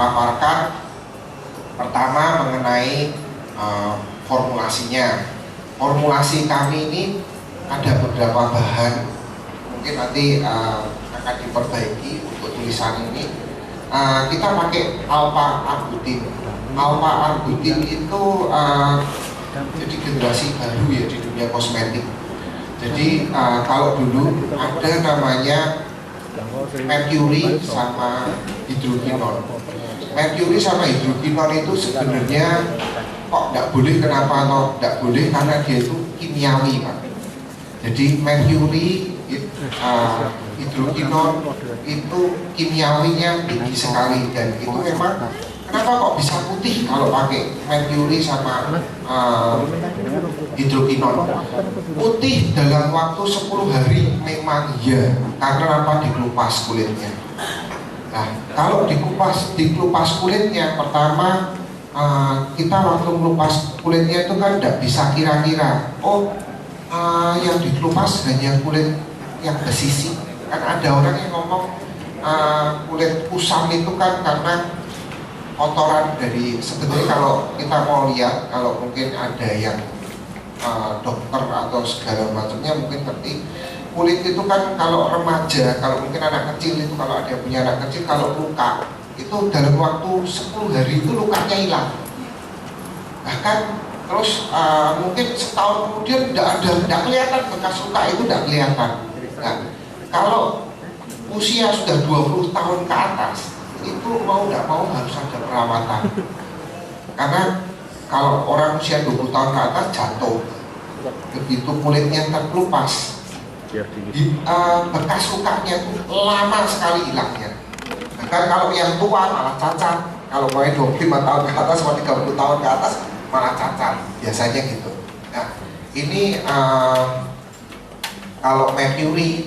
paparkan pertama mengenai formulasinya. Formulasi kami ini ada beberapa bahan, mungkin nanti akan diperbaiki untuk tulisan ini. Kita pakai alpha-arbutin. Alpha-arbutin itu jadi generasi baru ya di dunia kosmetik. Jadi kalau dulu ada namanya merkuri sama hidrokinon. Merkuri sama hidrokinon itu sebenarnya kok tidak boleh, kenapa atau tidak boleh, karena dia itu kimiawi, Pak. Jadi merkuri, hidrokinon itu kimiawinya tinggi sekali, dan itu memang kenapa kok bisa putih kalau pakai merkuri sama hidrokinon. Putih dalam waktu 10 hari memang iya, karena apa? Dikelupas kulitnya. Nah, kalau dikelupas kulitnya, pertama kita waktu melupas kulitnya itu kan tidak bisa kira-kira, yang dikelupas hanya kulit yang bersisik. Kan ada orang yang ngomong kulit kusam itu kan karena kotoran dari, sebetulnya kalau kita mau lihat, kalau mungkin ada yang dokter atau segala macamnya mungkin ngerti, kulit itu kan kalau remaja, kalau mungkin anak kecil itu, kalau ada yang punya anak kecil, kalau luka itu dalam waktu 10 hari itu lukanya hilang. Bahkan terus mungkin setahun kemudian tidak kelihatan bekas luka itu, tidak kelihatan. Nah, kalau usia sudah 20 tahun ke atas, itu mau tidak mau harus ada perawatan. Karena kalau orang usia 20 tahun ke atas jatuh, begitu kulitnya terkelupas, bekas lukanya itu lama sekali hilangnya. Bahkan kalau yang tua malah cacat. Kalau mau 25 tahun ke atas atau 30 tahun ke atas malah cacat, biasanya gitu. Nah, ini kalau merkuri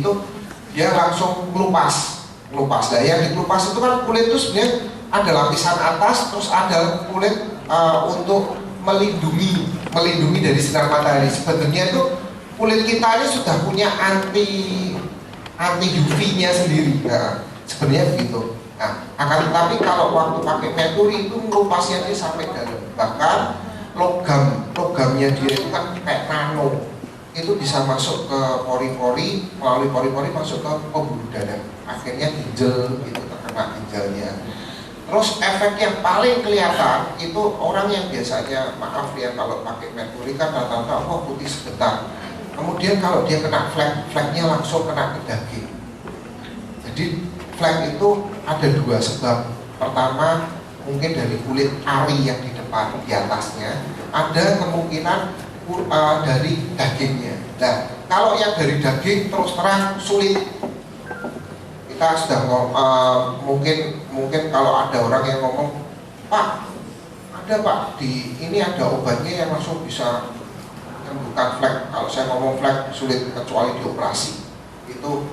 itu dia langsung melupas. Nah, yang dikelupas itu kan kulit itu sebenarnya ada lapisan atas, terus ada kulit untuk melindungi dari sinar matahari. Sebenarnya itu kulit kita ini sudah punya anti UV-nya sendiri. Nah, sebenarnya begitu. Nah, akan tetapi kalau waktu pakai merkuri itu melupasnya dia sampai dalam. Bahkan logamnya dia itu kan kayak nano. Itu bisa masuk ke pori-pori, melalui pori-pori masuk ke pembuluh darah. Akhirnya ginjal, itu terkena ginjalnya. Terus efek yang paling kelihatan itu orang yang biasanya, maaf ya, kalau pakai merkuri kan rata-rata putih sebentar. Kemudian kalau dia kena flek-fleknya langsung kena ke daging. Jadi flek itu ada 2 sebab. Pertama mungkin dari kulit ari yang di depan, di atasnya. Ada kemungkinan dari dagingnya. Nah, kalau yang dari daging terus terang sulit. Kita sudah mungkin kalau ada orang yang ngomong, Pak, ada Pak, ini ada obatnya yang langsung bisa menyembuhkan flek. Kalau saya ngomong flek sulit kecuali dioperasi. Itu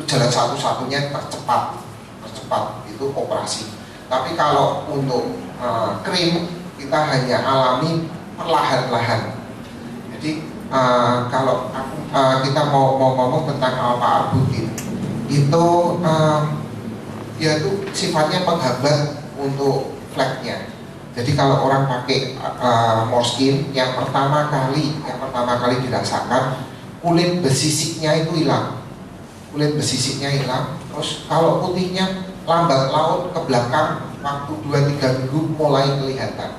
jalan satu-satunya tercepat itu operasi. Tapi kalau untuk krim kita hanya alami perlahan-lahan. Jadi kalau kita mau ngomong tentang alpha-arbutin, itu dia itu sifatnya penghambat untuk fleknya. Jadi kalau orang pakai Morskin yang pertama kali dirasakan, kulit besisiknya itu hilang. Terus kalau putihnya lambat laun ke belakang, waktu 2-3 minggu mulai kelihatan.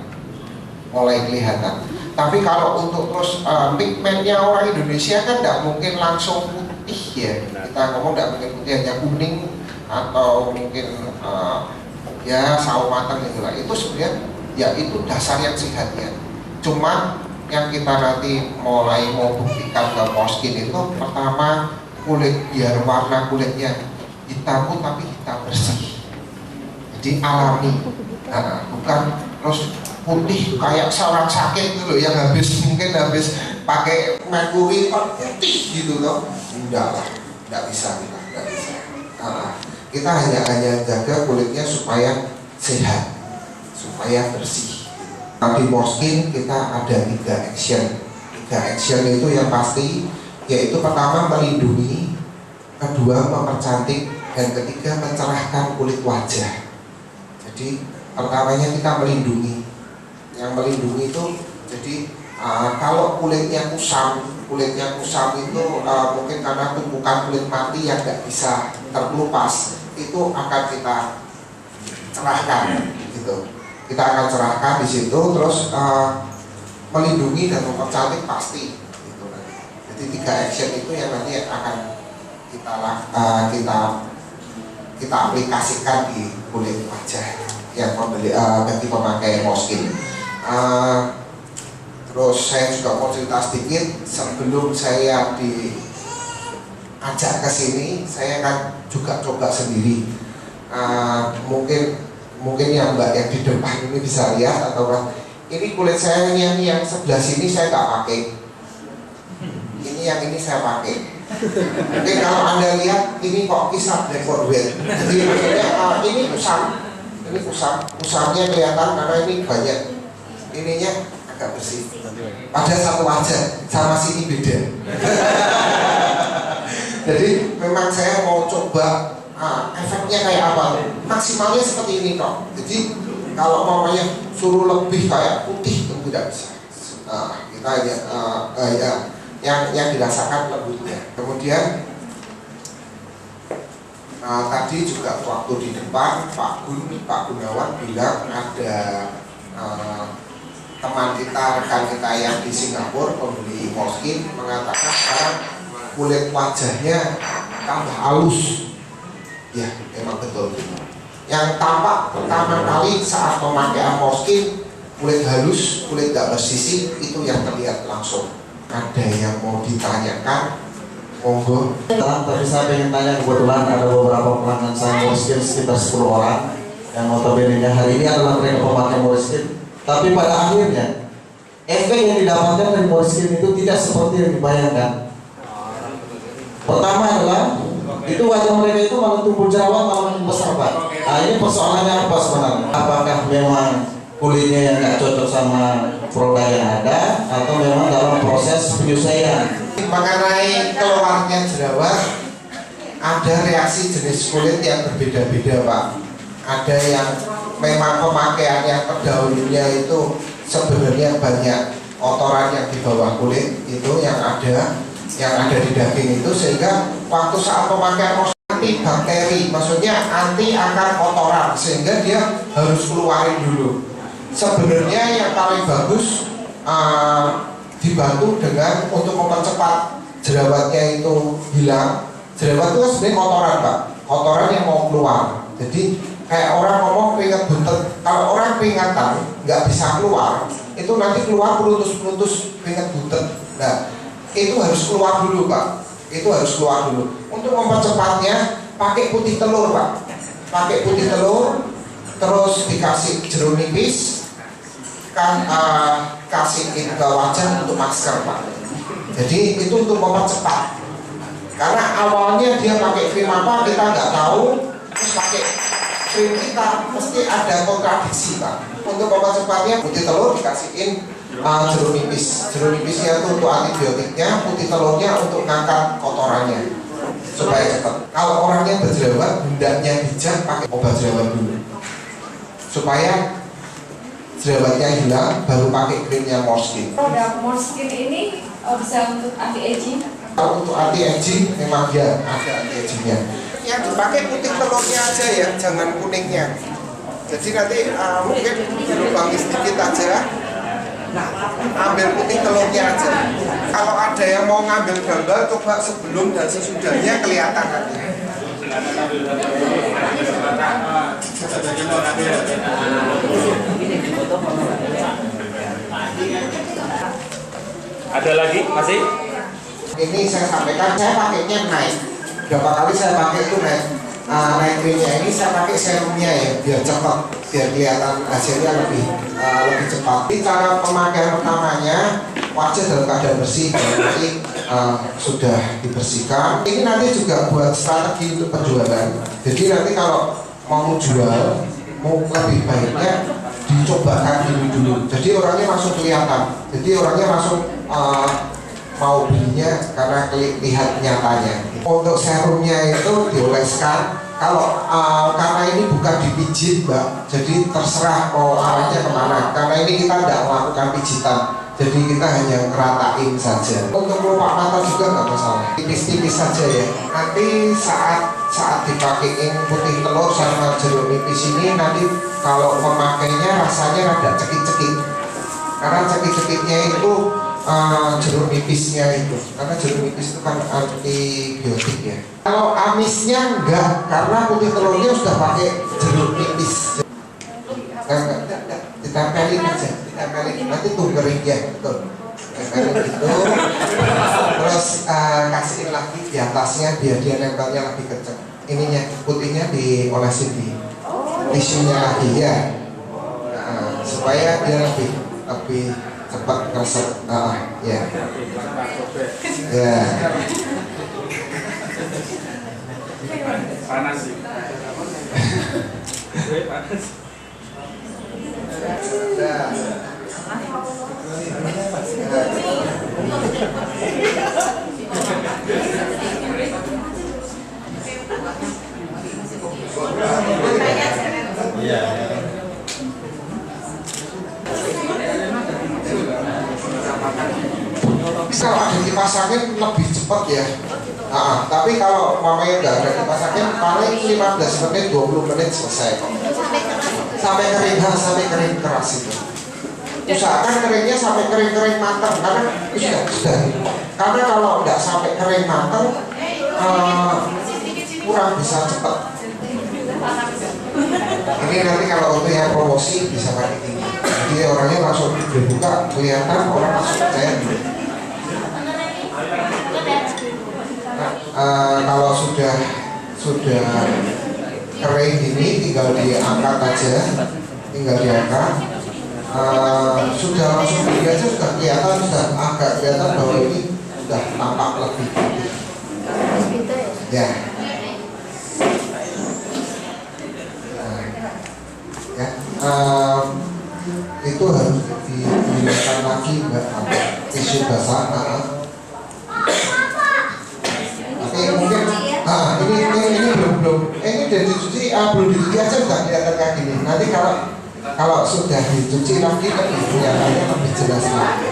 Tapi kalau untuk terus pigmennya orang Indonesia kan tidak mungkin langsung putih ya. Kita ngomong tidak mungkin putih, hanya kuning atau mungkin ya sawo matang itulah. Itu sebenarnya ya itu dasar yang sehatnya. Cuma yang kita nanti mulai mau buktikan ke Morskin itu, pertama kulit, biar warna kulitnya hitam tapi hitam bersih. Jadi alami. Nah, bukan terus putih kayak seorang sakit gitu loh, yang habis pakai merkuri putih gitu loh. Enggak lah, enggak bisa. Kita hanya jaga kulitnya supaya sehat, supaya bersih. Di Morskin kita ada 3 action. 3 action itu yang pasti, yaitu pertama melindungi, kedua mempercantik, Dan ketiga, mencerahkan kulit wajah. Jadi pertamanya kita melindungi. Yang melindungi itu jadi kalau kulitnya kusam itu mungkin karena tumpukan kulit mati yang nggak bisa terkelupas, itu akan kita cerahkan gitu. Kita akan cerahkan di situ, terus melindungi dan mempercantik pasti gitu. Jadi 3 action itu yang nanti akan kita aplikasikan di kulit wajah yang bagi pemakai Moskin. Terus saya juga mau cerita sedikit, sebelum saya diajak ke sini, saya kan juga coba sendiri. Mungkin yang Mbak yang di depan ini bisa lihat, atau kan ini kulit saya yang sebelah sini saya nggak pakai. Ini yang ini saya pakai. Mungkin kalau Anda lihat ini kok kisah dekorwet. Jadi maksudnya ini usamnya kelihatan karena ini banyak ininya agak bersih. Pada satu wajah sama sini beda. Jadi memang saya mau coba efeknya kayak apa. Maksimalnya seperti ini kok. Jadi kalau maunya suruh lebih kayak putih itu tidak bisa. Kita yang dirasakan lembutnya. Kemudian tadi juga waktu di depan Pak Gunawan bilang ada teman kita, rekan kita yang di Singapura pembeli Moskin mengatakan sekarang kulit wajahnya tambah halus. Ya, memang betul. Yang tampak pertama kali saat pemakaian Moskin, kulit halus, kulit tidak bersisik, itu yang terlihat langsung. Ada yang mau ditanyakan? Monggo. Tapi saya ingin tanya, kebetulan ada beberapa pelanggan saya Moskin sekitar 10 orang yang notabene hari ini adalah mereka pemakai Moskin. Tapi pada akhirnya efek yang didapatkan dari Moskin itu tidak seperti yang dibayangkan. Pertama adalah itu wajah mereka itu malah tumbuh jerawat, malah makin besar, Pak. Nah, ini persoalannya apa sebenarnya? Apakah memang kulitnya yang nggak cocok sama produk yang ada, atau memang dalam proses penyesuaian? Mengenai keluarnya jerawat, ada reaksi jenis kulit yang berbeda-beda, Pak. Ada yang memang pemakaiannya terdahulunya itu sebenarnya banyak kotoran yang di bawah kulit itu yang ada di daging itu, sehingga waktu saat pemakaian anti bakteri, maksudnya anti akan kotoran, sehingga dia harus keluarin dulu. Sebenarnya yang paling bagus dibantu dengan untuk mempercepat jerawatnya itu hilang. Jerawat itu kan sebenarnya kotoran, Pak, kotoran yang mau keluar. Jadi kayak orang ngomong keringat buntet, kalau orang keringatan nggak bisa keluar, itu nanti keluar pelutus-pelutus keringat buntet. Nah, itu harus keluar dulu, Pak. Itu harus keluar dulu. Untuk mempercepatnya, pakai putih telur, Pak. Pakai putih telur, terus dikasih jeruk nipis, kan kasihin ke wajah untuk masker, Pak. Jadi itu untuk mempercepat. Karena awalnya dia pakai krim apa kita nggak tahu, terus pakai krim kita mesti ada kontradiksi, Pak. Untuk mempercepatnya, putih telur dikasihin jeruk nipis. Jeruk nipisnya itu untuk antibiotiknya, putih telurnya untuk ngangkat kotorannya supaya cepat. Kalau orangnya berjerawat, hendaknya bijak pakai obat jerawat dulu supaya jerawatnya hilang, baru pakai krimnya Moskin. Produk Moskin ini bisa untuk anti-aging? Kalau untuk anti-aging memang ya ada anti-agingnya. Yang dipakai putih telurnya aja ya, jangan kuningnya. Jadi nanti mungkin dilubangi sedikit aja. Nah, ambil putih telurnya aja. Kalau ada yang mau ngambil gambar, coba sebelum dan sesudahnya kelihatan nanti. Ada lagi masih? Ini saya sampaikan, saya pakainya naik. Berapa kali saya pakai itu naik. Naik krimnya ini saya pakai serumnya ya, biar cepat, biar kelihatan hasilnya lebih cepat. Ini cara pemakaian pertamanya, wajah dalam keadaan bersih, berarti sudah dibersihkan. Ini nanti juga buat strategi untuk penjualan. Jadi nanti kalau mau jual, mau lebih baiknya dicobakan dulu. Jadi orangnya langsung kelihatan. Jadi orangnya langsung mau belinya karena lihat nyatanya. Untuk serumnya itu dioleskan karena ini bukan dipijit Mbak, jadi terserah mau arahnya kemana. Karena ini kita tidak melakukan pijitan, jadi kita hanya ngeratain saja. Untuk kelopak mata juga nggak masalah, tipis-tipis saja ya. Nanti saat dipakein putih telur sama jeruk nipis ini, nanti kalau memakainya rasanya rada cekik-cekik, karena cekik-cekiknya itu jeruk nipisnya itu, karena jeruk nipis itu kan antibiotik ya. Kalau amisnya enggak, karena putih telurnya sudah pakai jeruk nipis. Enggak, ditempelin aja, ditempelin. Nanti tuh kering ya, betul. Tempelin gitu, terus kasihin lagi di atasnya biar dia nempelnya lebih kenceng. Ininya putihnya diolesin di tisunya lagi ya, supaya dia lebih cepat keresep. Ya. Ya. Panas sih. Panas. Iya. Kalau ada kipas angin lebih cepat ya. Tapi kalau mamanya nggak ada kipas angin, paling 15 menit, 20 menit selesai kok. Sampai kering keras itu. Usahakan keringnya sampai kering matang, karena sudah. Karena kalau nggak sampai kering matang, kurang bisa cepat. Ini nanti kalau untuk yang promosi bisa pakai tinggi. Jadi orangnya langsung dibuka, kelihatan orang langsung percaya. Kalau sudah kering ini tinggal diangkat aja, sudah langsung beli aja, sudah kelihatan, sudah agak kelihatan bahwa ini sudah tampak lebih ya. Itu harus digunakan lagi tisu basah. Tapi mungkin ini belum ini udah dicuci, belum dicuci aja udah kelihatan kayak gini. Nanti kalau sudah dicuci lagi lebih kelihatannya lebih jelas lagi.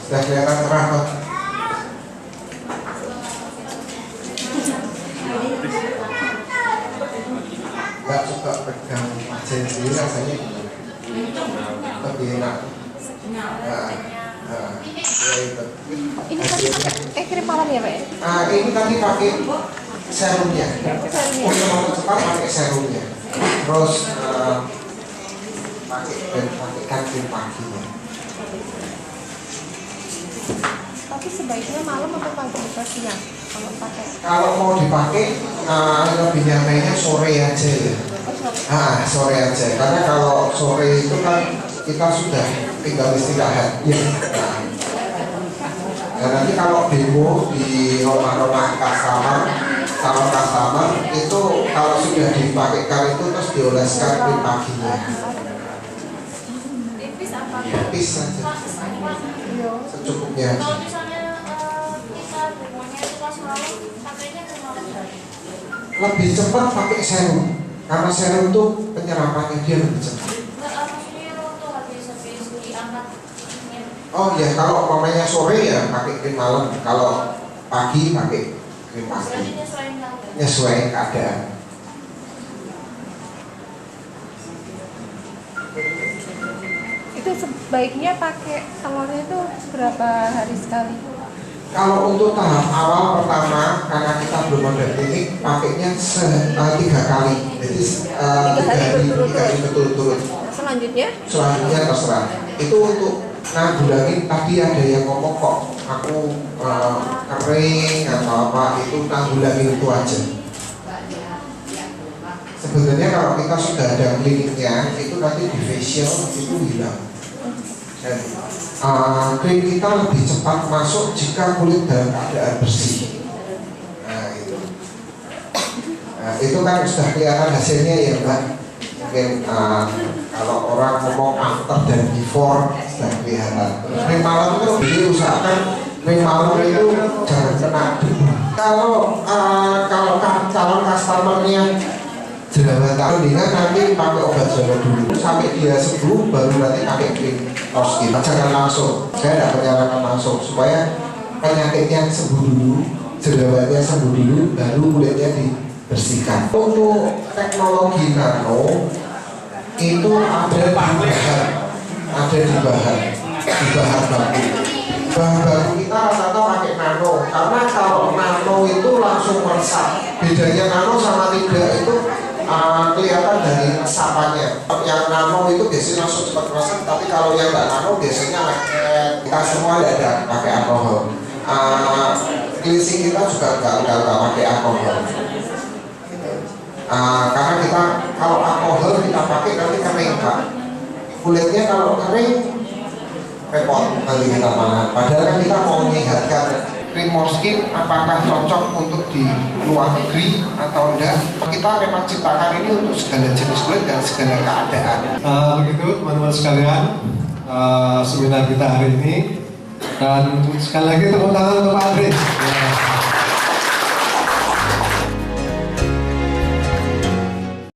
Sudah kelihatan terang kok. Nggak suka pegang sendiri rasanya lebih enak. Ini krim malam ya Pak ya? Ini tadi pakai serumnya. Untuk mempercepat pakai serumnya. Terus pakai krim paginya. Tapi sebaiknya malam atau pagi atau siang kalau pakai? Kalau mau dipakai lebih nyamannya sore aja ya. Sore aja. Karena kalau sore itu kan kita sudah tinggal istirahat. Ya. Dan nanti kalau demo di rumah-rumah customer itu kalau sudah dipakaikan itu terus dioleskan krim paginya. Tipis saja. Secukupnya aja. Lebih cepat pakai serum, karena serum itu penyerapannya dia lebih cepat. Oh ya, kalau mamanya sore ya pakai krim malam, kalau pagi pakai krim pagi. Nyesuaiin keadaan. Itu sebaiknya pakai telurnya itu berapa hari sekali? Kalau untuk tahap awal pertama, karena kita belum ada klinik, pakainya 3 kali. Jadi 3 hari berturut-turut. Selanjutnya Terserah. Itu untuk nanggulangin, tadi ada yang ngomong kok aku kering atau apa, itu nanggulangin itu aja. Sebenarnya kalau kita sudah ada kliniknya, itu nanti di facial itu hilang. Dan krim kita lebih cepat masuk jika kulit dalam keadaan bersih. Nah itu. Nah, itu kan sudah kelihatan hasilnya ya Mbak. Mungkin kalau orang ngomong after dan before sudah kelihatan. Terus ring malam itu jadi usahakan ring malam itu jangan kena debu. Kalau calon customernya jerawatan mendingan nanti pakai obat jerawat dulu sampai dia sembuh baru nanti pakai krim Roskin. Jangan langsung, saya tidak menyarankan langsung supaya penyakitnya sembuh dulu, jerawatnya sembuh dulu, baru kulitnya dibersihkan. Untuk teknologi nano itu ada di bahan baku. Bahan baku kita rata-rata pakai nano, karena kalau nano itu langsung meresap. Bedanya nano sama tidak itu kelihatan dari resapannya. Yang nano itu biasanya langsung cepat meresap, tapi kalau yang nggak nano biasanya lengket. Kita semua tidak ada pakai alkohol. Cleansing kita juga nggak pakai alkohol. Karena kita kalau alkohol kita pakai nanti kering Pak. Kulitnya kalau kering repot nanti kita mana. Padahal kan kita mau menyehatkan. Krim Morskin apakah cocok untuk di luar negeri atau enggak? Kita memang ciptakan ini untuk segala jenis kulit dan segala keadaan. Begitu teman-teman sekalian, seminar kita hari ini, dan sekali lagi tepuk tangan untuk Pak Andri.